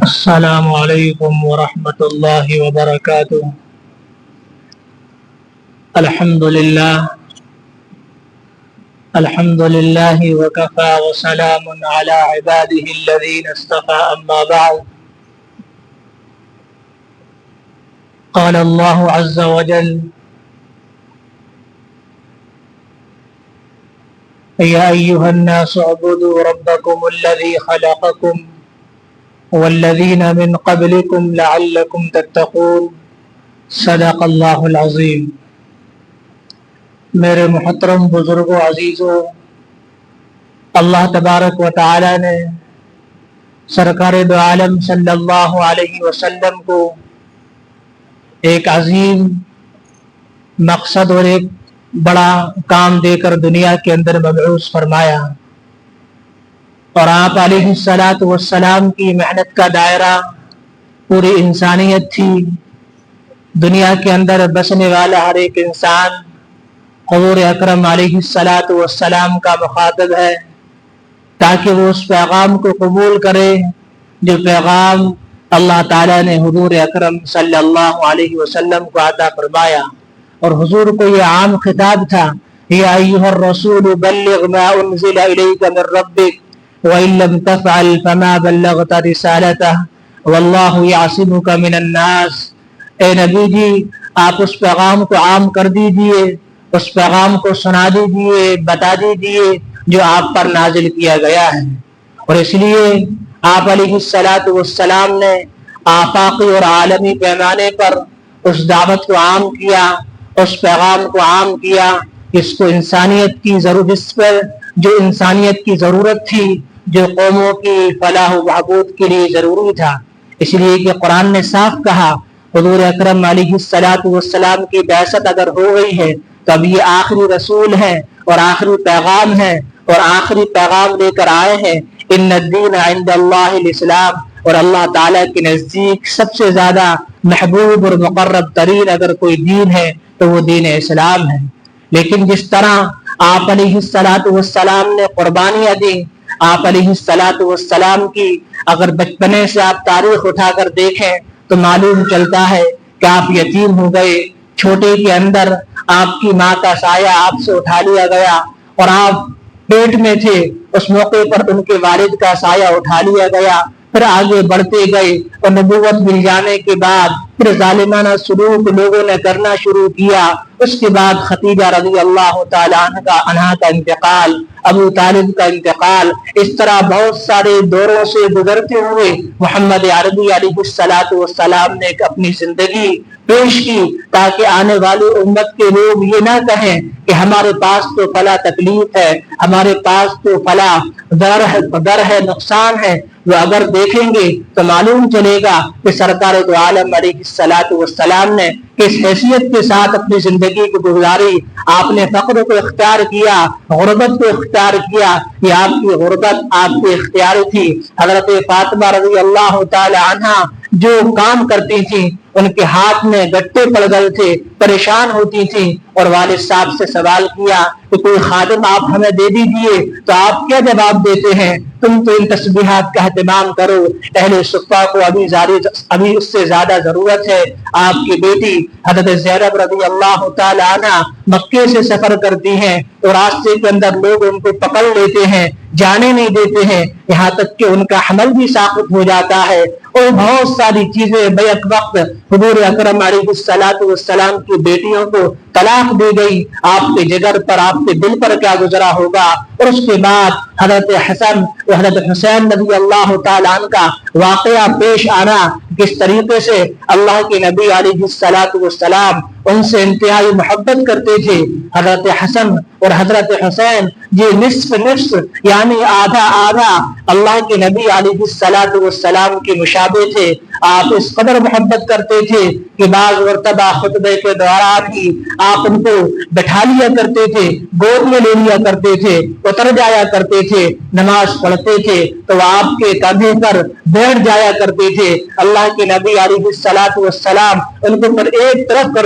السلام علیکم ورحمۃ اللہ وبرکاتہ۔ الحمد للہ وکفى وسلام علی عباده الذین اصطفى اما بعد۔ قال اللہ عز وجل: یا ایھا الناس اعبدوا ربکم الذی خلقکم والذین من قبلکم لعلکم تتقون۔ صدق اللہ العظیم۔ میرے محترم بزرگوں، عزیزوں، اللہ تبارک و تعالی نے سرکار دو عالم صلی اللہ علیہ وسلم کو ایک عظیم مقصد اور ایک بڑا کام دے کر دنیا کے اندر مبعوث فرمایا، اور آپ علیہ الصلاۃ والسلام کی محنت کا دائرہ پوری انسانیت تھی۔ دنیا کے اندر بسنے والا ہر ایک انسان حضور اکرم علیہ الصلاۃ والسلام کا مخاطب ہے، تاکہ وہ اس پیغام کو قبول کرے جو پیغام اللہ تعالیٰ نے حضور اکرم صلی اللہ علیہ وسلم کو عطا فرمایا۔ اور حضور کو یہ عام خطاب تھا: یا ایھا الرسول بلغ ما انزل الیک من ربک وَإِن لَّمْ تَفْعَلْ فَمَا بَلَّغْتَ رِسَالَتَهُ وَاللَّهُ يَعْصِمُكَ مِنَ النَّاسِ۔ اے نبی جی، آپ اس پیغام کو عام کر دیجئے، اس پیغام کو سنا دیجئے، بتا دیجئے جو آپ پر نازل کیا گیا ہے۔ اور اس لیے آپ علیہ الصلاۃ والسلام نے آفاقی اور عالمی پیمانے پر اس دعوت کو عام کیا، اس پیغام کو عام کیا جس کو انسانیت کی ضرورت، جس پر جو انسانیت کی ضرورت تھی، جو قوموں کی فلاح و بہبود کے لیے ضروری تھا۔ اس لیے کہ قرآن نے صاف کہا، حضور اکرم علیہ الصلاۃ والسلام کی بعثت اگر ہو گئی ہے تو اب یہ آخری رسول ہے اور آخری پیغام ہے، اور آخری پیغام لے کر آئے ہیں۔ ان الدین عند اللہ الاسلام، اور اللہ تعالیٰ کے نزدیک سب سے زیادہ محبوب اور مقرب ترین اگر کوئی دین ہے تو وہ دین اسلام ہے۔ لیکن جس طرح آپ علیہ الصلاۃ والسلام نے قربانیاں دی، آپ علیہ الصلاۃ والسلام کی اگر بچپنے سے آپ تاریخ اٹھا کر دیکھیں تو معلوم چلتا ہے کہ آپ یتیم ہو گئے، چھوٹے کے اندر آپ کی ماں کا سایہ آپ سے اٹھا لیا گیا، اور آپ پیٹ میں تھے اس موقع پر ان کے والد کا سایہ اٹھا لیا گیا۔ پھر آگے بڑھتے گئے اور نبوت مل جانے کے بعد پھر ظالمانہ سلوک لوگوں نے کرنا شروع کیا۔ اس کے بعد خدیجہ رضی اللہ تعالی عنہا کا انتقال، ابو طالب کا انتقال، اس طرح بہت سارے دوروں سے گزرتے ہوئے محمد عربی علیہ الصلاۃ والسلام نے اپنی زندگی پیش کی، تاکہ آنے والی امت کے لوگ یہ نہ کہیں کہ ہمارے پاس تو فلاں تکلیف ہے، ہمارے پاس تو فلاں در ہے، نقصان ہے۔ وہ اگر دیکھیں گے تو معلوم چلے گا کہ سرکار دو عالم علیہ الصلاۃ والسلام نے کس حیثیت کے ساتھ اپنی زندگی کو گزاری۔ آپ نے فقر کو اختیار کیا، غربت کو اختیار کیا، یہ آپ کی غربت آپ کی اختیار تھی۔ حضرت فاطمہ رضی اللہ تعالی عنہا جو کام کرتی تھی، ان کے ہاتھ میں گٹے پڑ گئے تھے، پریشان ہوتی تھی، اور والد صاحب سے سوال کیا کہ کوئی خادم آپ ہمیں دے دیجئے، تو آپ کیا جواب دیتے ہیں؟ تم تو ان تسبیحات کا اہتمام کرو، اہل صفہ کو ابھی اس سے زیادہ ضرورت ہے۔ آپ کی بیٹی حضرت زینب رضی اللہ تعالی عنہ مکے سے سفر کرتی ہیں، تو راستے کے اندر لوگ ان کو پکڑ لیتے ہیں، جانے نہیں دیتے ہیں، یہاں تک کہ ان کا حمل بھی ساقط ہو جاتا ہے، اور بہت ساری چیزیں بیک وقت حضور اکرم علیہ الصلاۃ والسلام کی بیٹیوں کو طلاق دی گئی۔ آپ کے جگر پر، آپ کے دل پر کیا گزرا ہوگا؟ اور اس کے بعد حضرت حسن و حضرت حسین رضی اللہ تعالی عنہ کا واقعہ پیش آنا، کس طریقے سے اللہ کے نبی علیہ الصلاۃ والسلام ان سے انتہائی محبت کرتے تھے۔ حضرت حسن اور حضرت حسین یہ نصف نصف یعنی آدھا آدھا اللہ کے نبی علیہ الصلاۃ والسلام کے مشابہ تھے۔ آپ اس قدر محبت کرتے تھے کہ بعض مرتبہ خطبے کے دوران ہی آپ ان کو بٹھا لیا کرتے تھے، گود میں لے لیا کرتے تھے، اتر جایا کرتے تھے، نماز پڑھتے تھے تو وہ آپ کے کندھے پر بیٹھ جایا کرتے تھے۔ اللہ کے نبی علیہ الصلاۃ والسلام ان کو پھر ایک طرف کر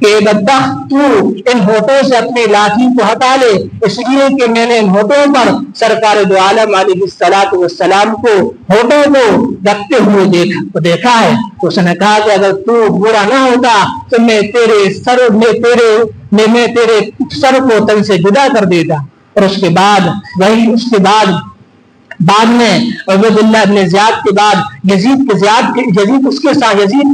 کہ بدبخت تو ان ہونٹوں سے اپنی لاٹھی کو ہٹا لے، اس لیے کہ میں نے ان ہونٹوں پر سرکار دو عالم علیہ الصلوۃ والسلام کو ہونٹوں کو رکھتے ہوئے دیکھا ہے۔ تو اس نے کہا کہ اگر تو برا نہ ہوتا تو میں تیرے سر کو تن سے جدا کر دیتا۔ اور اس کے بعد بعد میں عبید اللہ بن زیاد کے بعد یزید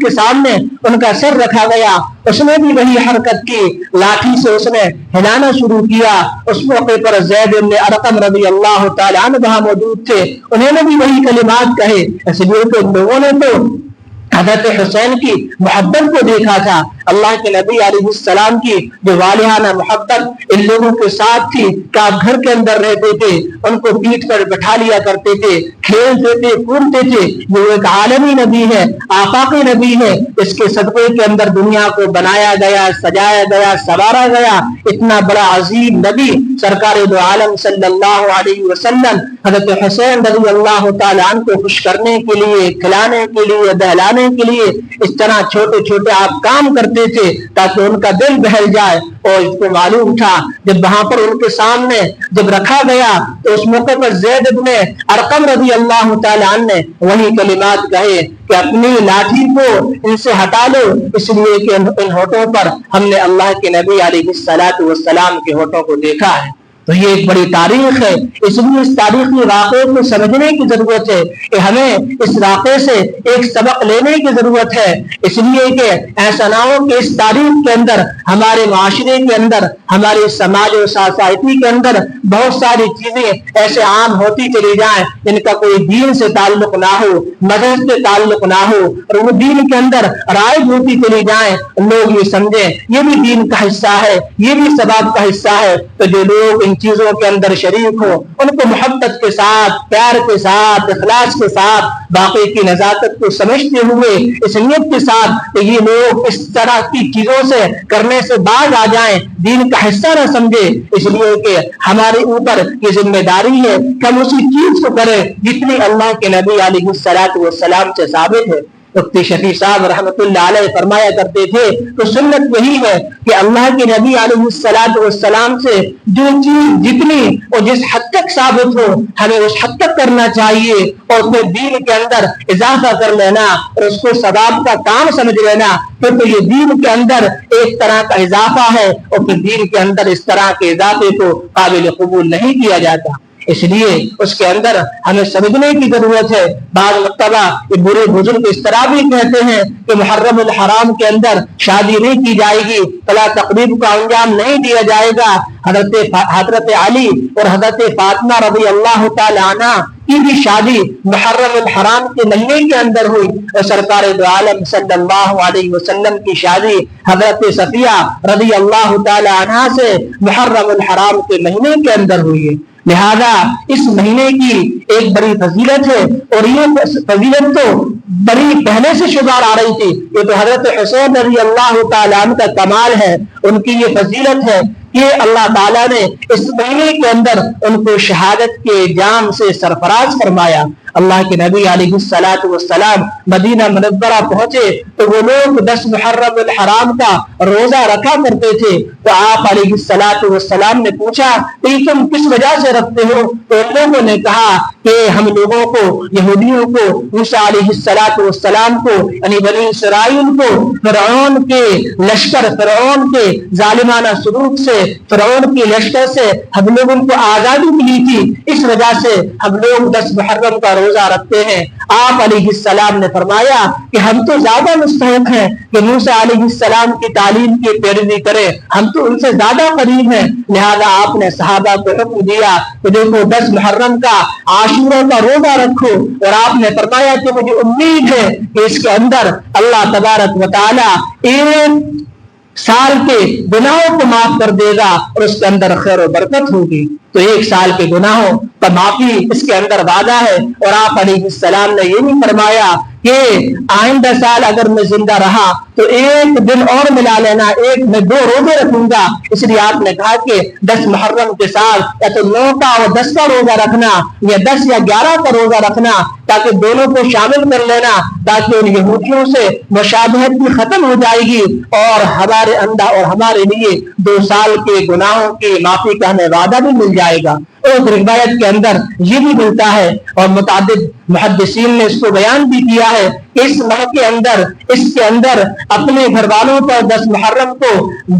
کے سامنے ان کا سر رکھا گیا، اس نے بھی وہی حرکت کی، لاٹھی سے اس نے ہلانا شروع کیا۔ اس موقع پر زید بن ارقم رضی اللہ تعالی عنہ وہاں موجود تھے، انہوں نے بھی وہی کلمات کہے، اس لیے کہ لوگوں نے تو حضرت حسین کی محبت کو دیکھا تھا۔ اللہ کے نبی علیہ السلام کی جو والہانہ محبت ان لوگوں کے ساتھ تھی کہ آپ گھر کے اندر رہتے تھے، ان کو پیٹ پر بٹھا لیا کرتے تھے، کھیلتے تھے، کودتے تھے۔ یہ ایک عالمی نبی ہے، آفاقی نبی ہے، اس کے صدقے کے اندر دنیا کو بنایا گیا، سجایا گیا، سوارا گیا۔ اتنا بڑا عظیم نبی سرکار دو عالم صلی اللہ علیہ وسلم حضرت حسین رضی اللہ تعالی عنہ کو خوش کرنے کے لیے، کھلانے کے لیے، بہلانے کے لیے اس طرح چھوٹے چھوٹے آپ کام کرتے تھے تاکہ ان کا دل بہل جائے۔ اور اس کو معلوم تھا جب وہاں پر ان کے سامنے جب رکھا گیا تو اس موقع پر زید بن ارقم رضی اللہ تعالی عنہ نے وہی کلمات کہے کہ اپنی لاٹھی کو ان سے ہٹا لو، اس لیے کہ ان ہونٹوں پر ہم نے اللہ کے نبی علیہ الصلوۃ والسلام کے ہونٹوں کو دیکھا ہے۔ تو یہ ایک بڑی تاریخ ہے، اس لیے اس تاریخی واقعے کو سمجھنے کی ضرورت ہے کہ ہمیں اس واقعے سے ایک سبق لینے کی ضرورت ہے۔ اس لیے کہ ایسا نہ ہو کہ اس تاریخ کے اندر، ہمارے معاشرے کے اندر، ہمارے سماج و سوسائٹی کے اندر بہت ساری چیزیں ایسے عام ہوتی چلی جائیں جن کا کوئی دین سے تعلق نہ ہو، مذہب سے تعلق نہ ہو، اور وہ دین کے اندر رائج ہوتی چلی جائیں، لوگ یہ سمجھیں یہ بھی دین کا حصہ ہے، یہ بھی ثواب کا حصہ ہے۔ تو جو لوگ ان چیزوں کے اندر شریک ہو ان کو محبت کے ساتھ، پیار کے ساتھ، اخلاص کے ساتھ، باقی کی نزاکت کو سمجھتے ہوئے اس نیت کے ساتھ کہ یہ لوگ اس طرح کی چیزوں سے کرنے سے باز آ جائیں، دین کا حصہ نہ سمجھے۔ اس لیے کہ ہمارے اوپر یہ ذمہ داری ہے کہ ہم اسی چیز کو کریں جتنی اللہ کے نبی علیہ الصلوۃ والسلام سے ثابت ہے۔ مفتی شفیع صاحب رحمۃ اللہ علیہ فرمایا کرتے تھے تو سنت وہی ہے کہ اللہ کے نبی علیہ الصلوۃ والسلام سے جو چیز جتنی اور جس حد تک ثابت ہو ہمیں اس حد تک کرنا چاہیے، اور پھر دین کے اندر اضافہ کر لینا اور اس کو ثواب کا کام سمجھ لینا، پھر تو یہ دین کے اندر ایک طرح کا اضافہ ہے، اور پھر دین کے اندر اس طرح کے اضافے کو قابل قبول نہیں کیا جاتا۔ اس لیے اس کے اندر ہمیں سمجھنے کی ضرورت ہے۔ بعض مرتبہ یہ برے بزرگ اس طرح بھی کہتے ہیں کہ محرم الحرام کے اندر شادی نہیں کی جائے گی، فلاں تقریب کا انجام نہیں دیا جائے گا۔ حضرت علی اور حضرت فاطمہ رضی اللہ تعالی عنہ کی بھی شادی محرم الحرام کے مہینے کے اندر ہوئی، اور سرکار دو عالم صلی اللہ علیہ وسلم کی شادی حضرت صفیہ رضی اللہ تعالی عنہ سے محرم الحرام کے مہینے کے اندر ہوئی ہے۔ لہذا اس مہینے کی ایک بڑی فضیلت ہے، اور یہ فضیلت تو بڑی پہلے سے شمار آ رہی تھی۔ یہ تو حضرت حسین رضی اللہ تعالیٰ عنہ کا کمال ہے، ان کی یہ فضیلت ہے کہ اللہ تعالیٰ نے اس مہینے کے اندر ان کو شہادت کے جام سے سرفراز فرمایا۔ اللہ کے نبی علیہ الصلوۃ والسلام مدینہ منورہ پہنچے تو وہ لوگ 10 محرم الحرام کا روزہ رکھا کرتے تھے، تو آپ علیہ الصلوۃ والسلام نے پوچھا کہ تم کس وجہ سے رکھتے ہو؟ تو ان لوگوں نے کہا کہ ہم لوگوں کو، یہودیوں کو، موسیٰ علیہ الصلوۃ والسلام کو یعنی بنی اسرائیل کو فرعون کے لشکر، فرعون کے ظالمانہ سلوک سے، فرعون کی لشکر سے ہم لوگوں کو آزادی ملی تھی، اس وجہ سے ہم لوگ 10 محرم کا روزہ رکھتے ہیں۔ آپ علیہ السلام نے فرمایا کہ ہم تو زیادہ مستحق ہیں کہ موسیٰ علیہ السلام کی تعلیم کی پیروی کریں، ہم تو ان سے زیادہ قریب ہیں۔ لہذا آپ نے صحابہ کو حکم دیا کہ دیکھو 10 محرم کا عاشورہ کا روزہ رکھو، اور آپ نے فرمایا کہ مجھے امید ہے کہ اس کے اندر اللہ تبارک و تعالی ایک سال کے گناہوں کو معاف کر دے گا اور اس کے اندر خیر و برکت ہوگی۔ تو 1 سال کے گناہوں پر معافی اس کے اندر وعدہ ہے۔ اور آپ علیہ السلام نے یہ بھی فرمایا کہ آئندہ سال اگر میں زندہ رہا تو 1 دن اور ملا لینا، میں 2 روزے رکھوں گا۔ اس لیے آپ نے کہا کہ 10 محرم کے ساتھ یا تو 9 کا اور 10 کا روزہ رکھنا، یا 10 یا 11 کا روزہ رکھنا، تاکہ دونوں کو شامل کر لینا، تاکہ ان یہودیوں سے مشابہت بھی ختم ہو جائے گی اور ہمارے اندر اور ہمارے لیے 2 سال کے گناہوں کی معافی کا ہمیں وعدہ بھی مل جائے گا۔ اور روایت کے اندر یہ بھی ملتا ہے اور متعدد محدثین نے اس کو بیان بھی کیا ہے کہ اس ماہ کے اندر اپنے گھر والوں پر 10 محرم کو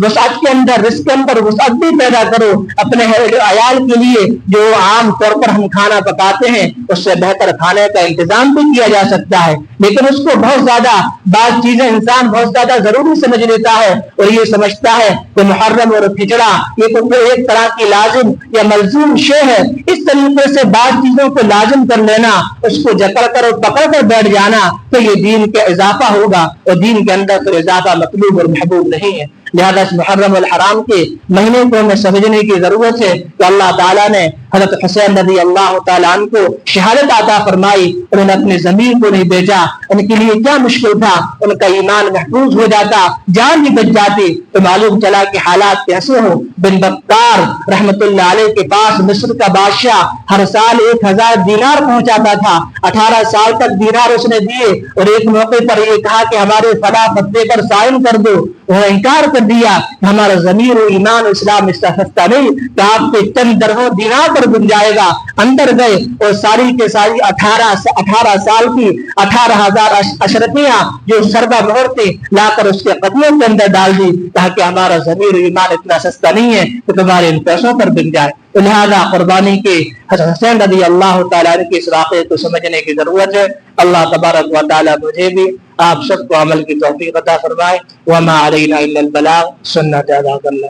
وسعت کے اندر رزق کے اندر وسعت بھی پیدا کرو۔ اپنے عیال کے لیے جو عام طور پر ہم کھانا پکاتے ہیں اس سے بہتر کھانے کا انتظام بھی کیا جا سکتا ہے، لیکن اس کو بہت زیادہ بعض چیزیں انسان بہت زیادہ ضروری سمجھ لیتا ہے اور یہ سمجھتا ہے کہ محرم اور کھچڑا یہ تو ایک طرح کی لازم یا ملزوم شے ہے۔ اس طریقے سے بعض چیزوں کو لازم کر لینا، اس کو جکڑ کر اور پکڑ کر بیٹھ جانا تو یہ دین کا اضافہ ہوگا، اور دین کے اندر تو اضافہ مطلوب اور محبوب نہیں ہے۔ لہذا اس محرم الحرام کے مہینے کو ہمیں سمجھنے کی ضرورت ہے کہ اللہ تعالیٰ نے حضرت حسین رضی اللہ تعالیٰ عنہ کو شہادت عطا فرمائی، انہوں نے اپنی زمین کو نہیں بیچا۔ ان کے لیے کیا مشکل تھا، ان کا ایمان محفوظ ہو جاتا، جان بھی بچ جاتی تو معلوم چلا کہ حالات کیسے ہوں۔ بن بکار رحمت اللہ علیہ کے پاس مصر کا بادشاہ ہر سال 1000 دینار پہنچاتا تھا، 18 سال تک دینار اس نے دیے، اور ایک موقع پر یہ کہا کہ ہمارے فلاں فتوے پر سائن کر دو، وہ انکار کر دیا کہ ہمارا ضمیر و ایمان اسلام اس کا سستا نہیں کہ آپ کے چند درہم دینار پر بن جائے گا۔ اندر گئے اور ساری کے ساری 18 سال کی 18,000 اشرفیاں جو سردہ مہر تھی لا کر اس کے قدموں کے اندر ڈال دی، تاکہ ہمارا ضمیر و ایمان اتنا سستا نہیں ہے کہ تمہارے ان پیسوں پر بن جائے۔ لہذا قربانی کے حضرت حسین رضی اللہ تعالیٰ عنہ کے اس واقعے کو سمجھنے کی ضرورت ہے۔ اللہ تبارک و تعالیٰ مجھے بھی آپ سب کو عمل کی توفیق عطا فرمائے۔ وما علینا الا البلاغ، سنت ادا کرنا۔